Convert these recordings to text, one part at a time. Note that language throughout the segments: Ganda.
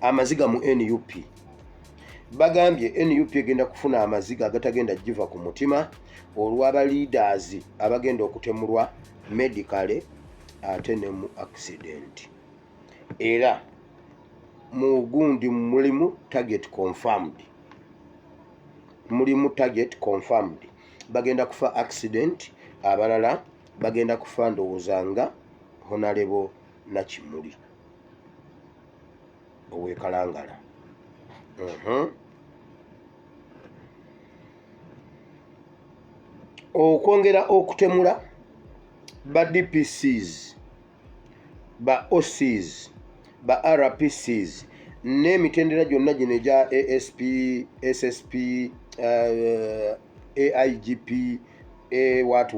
amaziga mu NUP bagambye NUP egenda kufuna amaziga agatagenda jiva ku mutima olw'aba leaders abagenda okutemulwa medically ate ne mu accident era mu gundi mulimu target confirmed bagenda kufa accident abalala bagenda kufa ndowooza nga Honorable Nakimuli owekalangala. Okwongera okutemula ba DPCs ba OCs ba RPCs n'emitendera gyonna gino egya ASP SSP AIGP what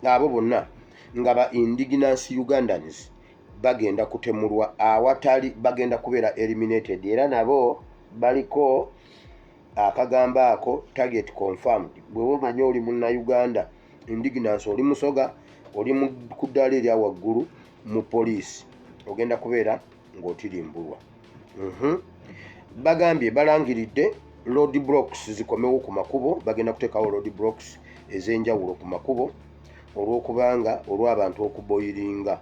abo bonna nga ba indigenous Ugandans bagenda kutemulwa awatali bagenda kubeera eliminated era nabo baliko akagamba ako target confirmed. Bwe womanyi oli munna Uganda indigenous oli musoga oli ku ddaala erya waggulu mu police ogenda kubeera ng'otirimbulwa. Bagambye balangiridde road blocks zikomewo ku makubo, bagenda kuteekawo road blocks ez'enjawulo ku makubo olw'okubanga olw'abantu okuboyiringa.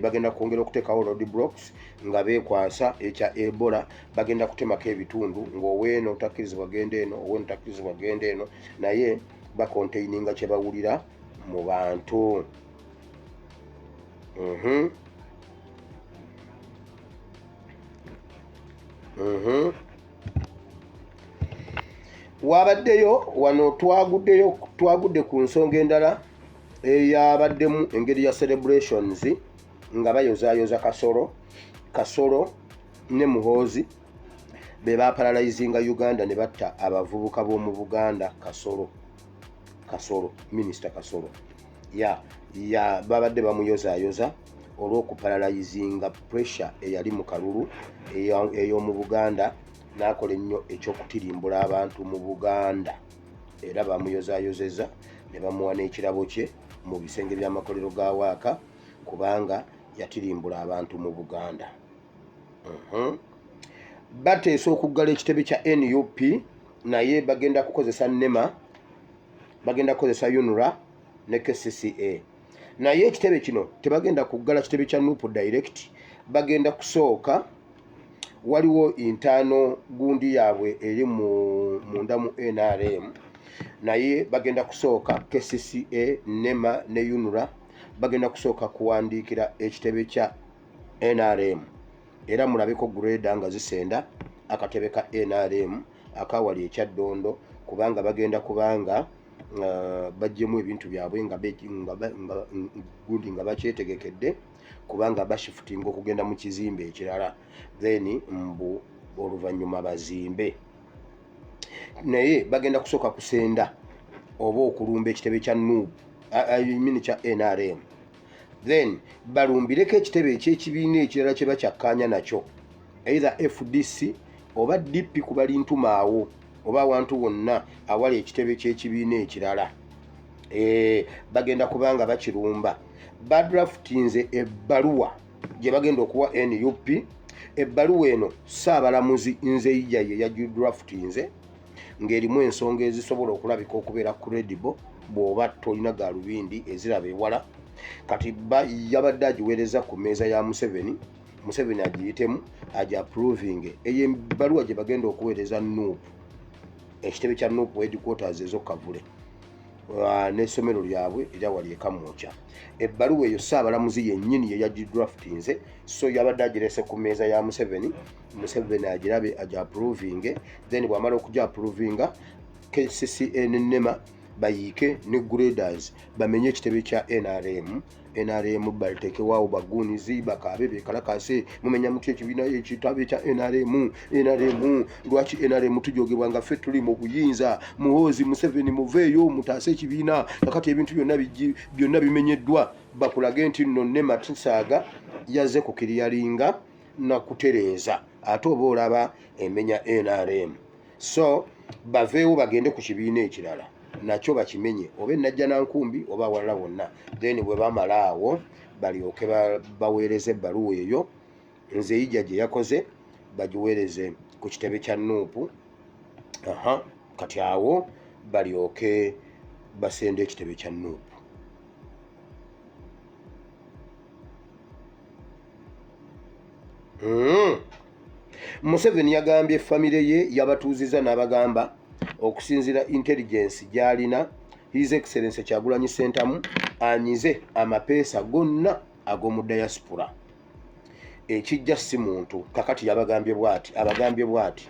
Bagenda kwongera okuteekawo road blocks nga beekwasa ekya Ebola, bagenda kutemako ebitundu ng'oweeno takkirizibwa genda eno oweeno takkirizibwa genda eno, naye bakonteininga kye bawulira mu bantu. Wabaddeyo wano twagudde ku nsonga endala eyabaddemu engeri ya celebrations nga bayozaayoza Kasolo ne Muhoozi be baparalyzinga Uganda ne batta abavubuka b'omu Buganda. Kasolo Minister Kasolo babadde bamuyozaayoza olw'okuparalyzinga pressure eyali mu kalulu ey'omu Buganda n'akola ennyo ekyokutirimbula abantu mu Buganda era bamuyozaayozeza ne bamuwa n'ekirabo kye mu bisenge by'amakolero ga Waaka kubanga yatirimbula abantu mu Buganda. Bateesa okuggala ekitebe kya NUP naye bagenda kukozesa NEMA, bagenda kukozesa UNRA ne KCCA. Naye ekitebe kino tebagenda kuggala kitebe kya NUP direct, bagenda kusooka waliwo intaano gundi yaabwe eri munda mu NRM, naye bagenda kusooka KCCA, NEMA ne UNRA bagenda kusooka kuwandiikira ekitebe kya NRM era mulabeko grade nga zisenda akatebe ka NRM akawali ekyaddondo kubanga bagenda kubanga bajjemu ebintu byabwe gundi nga bakyetegekedde kubanga bashifutinga okugenda mu kizimbe ekirala then mbu oluvannyuma bazimbe. Naye bagenda kusooka kusenda oba okulumba ekitebe kya NUP kya NRM then balumbireko ekitebe ekyekibiina ekirala kye bakyakkaanya nakyo either FDC oba DP ku balintumaawo oba awantu wonna awali ekitebe ky'ekibiina ekirala. Bagenda kubanga bakirumba. Badraftinze ebbaluwa gye bagenda okuwa NUP. Ebbaluwa eno Ssaabalamuzi Nzeija ye yagidraftinze ng'erimu ensonga ezisobola okulabika okubeera credible bw'oba tolina gaalubindi eziraba ewala. Kati yabadde agiweereza ku mmeeza ya Museveni agiyitemu agi-approving eyo ebbaluwa gye bagenda okuweereza NUP ekitebe kya NUP headquarters ez'Okavule n'essomero lyabwe erya wali ekamwokya. Ebbaluwa eyo Ssaabalamuzi yennyini ye yagidraftinze so yabadde agirese ku mmeeza ya Museveni agirabe agi-approving then bw'amala okugi-approvinga KCCA ne NEMA bayiike ne graders bamenye ekitebe kya NRM baliteekewaawo bagunizi bakaabe beekalakase mumenya mutya ekibiina ekitabe kya NRM lwaki NRM tujogebwa nga ffe tuli mu buyinza Muhoozi Museveni muveeyo mutaase ekibiina kakati ebintu byonna bimenyeddwa bakulage nti nno NEMA tusaaga yazze ku kiriyalinga na kutereeza ate oba olaba emenya NRM so baveewo bagende ku kibiina ekirala nakyo bakimenye oba Najja Nankumbi oba awalala wonna then bwe bamala awo balyoke baweereza ebbaluwa eyo nze ijja gye yakoze bagiweereze ku kitebe kya Nuupu. Kati awo balyoke basende ekitebe kya Nuupu. Museveni yagambye famire ye yabatuuziza n'abagamba okusinziira intelligence gy'alina His Excellency Kyagulanyi Ssentamu anyize amapeesa gonna ag'omu diaspora. Ekijja si muntu kakati abagambye bw'ati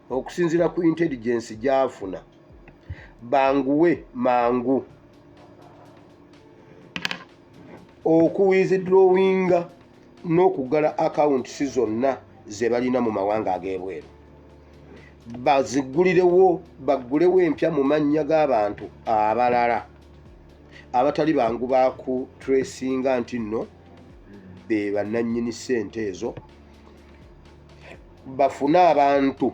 okusinziira ku intelligence gy'afuna banguwe mangu okuwithidrowinga n'okugala akawunti zonna ze balina mu mawanga ag'ebweru, bazigulirewo baggulewo empya mu mannya g'abantu abalala abatali bangu baku tracinga nti nno be bannannyini ssente ezo, bafune abantu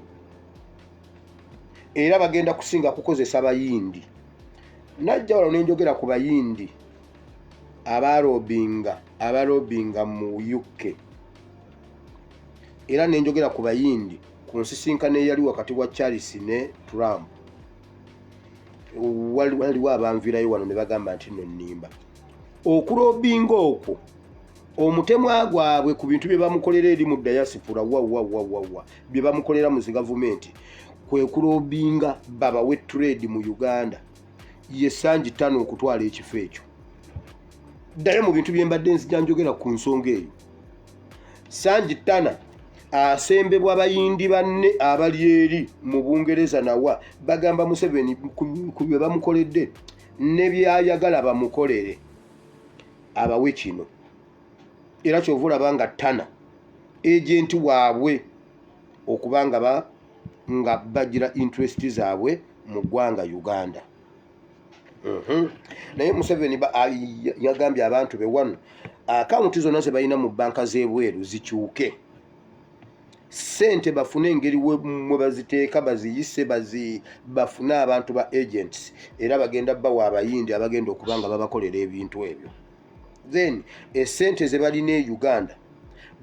era bagenda kusinga kukozesa bayindi. Najja wano nenjogera ku bayindi abalobinga mu UK, era nenjogera ku bayindi ku nsisinkano eyali wakati wa Charles ne Trump. Waliwo abanvirayo wano ne bagamba nti nno nnimba okulobinga okwo omutemwa gwabwe ku bintu bye bamukolera eri mu diaspora bye bamukolera mu gavumenti kwe kulobinga babawe trade mu Uganda ye sanji 5 okutwala ekifo ekyo. Ddayo mu bintu bye mbadde nzijanjogera ku nsonga eyo. Sanji 5 asembebwa abayindi banne abali eri mu Bungereza nawa bagamba Museveni ku bye bamukoledde ne byayagala bamukolere abawe kino. Era kyovula banga Tana agent waabwe okubanga nga bagira interest zaabwe mu ggwanga Uganda. Naye Museveni yagambye abantu be wano akawunti zonna ze balina mu banka z'ebweru zikyuke, sente bafune engeri mwe baziteeka baziyise bafune abantu ba agents, era bagenda bawa abayindi abagenda okubanga babakolera ebintu ebyo. Then esente ze balina e Uganda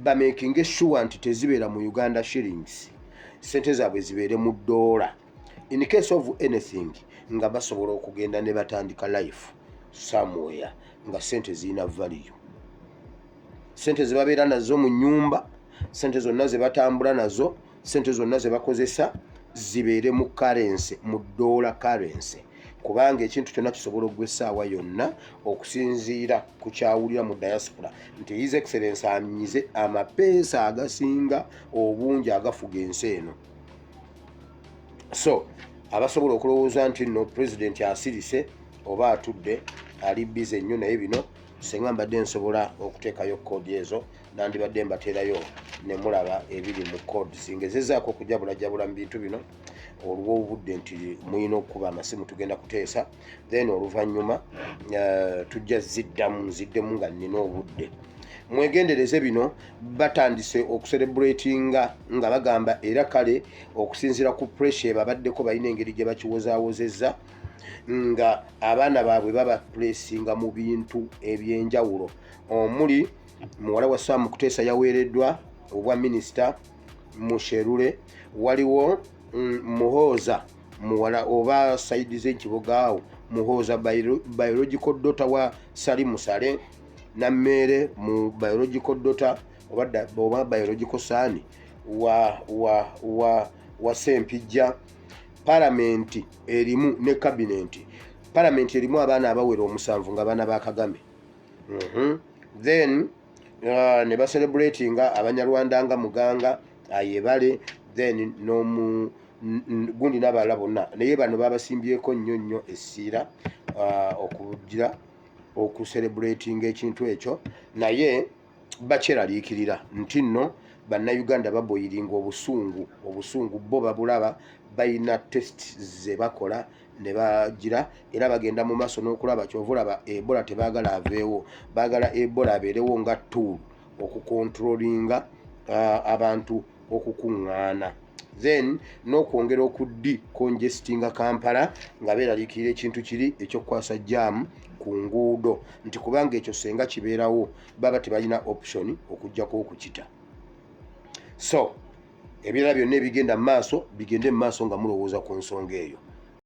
bamaking sure nti tezibeera mu Uganda shillings, sente zaabwe zibeere mu $. In case of anything nga basobola okugenda ne batandika life somewhere nga sente zina value. Sente ze babeera nazo mu nyumba, sente zonna ze batambula nazo, sente zonna ze bakozesa zibeere mu currency, mu $. Currency, kubanga ekintu kyonna kisobola okugwesaawa yonna okusinziira ku kyawulira mu diaspora nti His Excellency anyize amapeesa agasinga obungi agafuga ensi eno. So abasobola okulowooza nti nno president asirise oba atudde ali bize nnyo, naye bino senga mbadde nsobola okuteekayo kodi ezo nandibadde mbateerayo ne mulaba ebiri mu codes. Ngezezaako okujabulajabula mu bintu bino olw'obudde nti muyina okukuba amasimu tugenda kuteesa, then oluvannyuma tujja ziddemu nga nnina obudde. Mwegendereze bino batandise okucelebratinga nga bagamba era kale okusinziira ku pressure babaddeko balina engeri gye bakiwozaawozezza nga abaana baabwe babapulesinga mu bintu ebyenjawulo. Omuli muwala wa Sam Kuteesa yaweereddwa obwa minisita mu Sherule, waliwo Muhooza muwala oba Saidi z'Ekibogaawo Muhooza biological daughter wa Salimu Sale, Nammere mu biological daughter oba biological son wa Sempijja. Parliament erimu ne cabinet. Parliament erimu abaana abawera 7 nga baana ba Kagame. Then ne ba celebratinga Abanyarwanda nga Muganga Ayebale, then no gundi n'abalala bonna, naye bano babasimbyeko nnyo essira okugira okucelebratinga ekintu ekyo, naye bakyeraliikirira nti nno bannayuganda baboyiringa obusungu bo babulaba, balina test ze bakola ne bagira, era bagenda mu maaso n'okulaba kyovulaba Ebola tebaagala aveewo, baagala Ebola abeerewo nga tool okukontrolinga abantu okukuŋŋaana, then n'okwongera congestinga Kampala nga beeraliikirira ekintu kiri ekyokukwasa jaamu ku nguudo, nti kubanga ekyo senga kibeerawo baba tebalina option okujjako okukita. So ebirala byonna ebigenda mu maaso bigende mu maaso nga mulowooza ku nsonga eyo.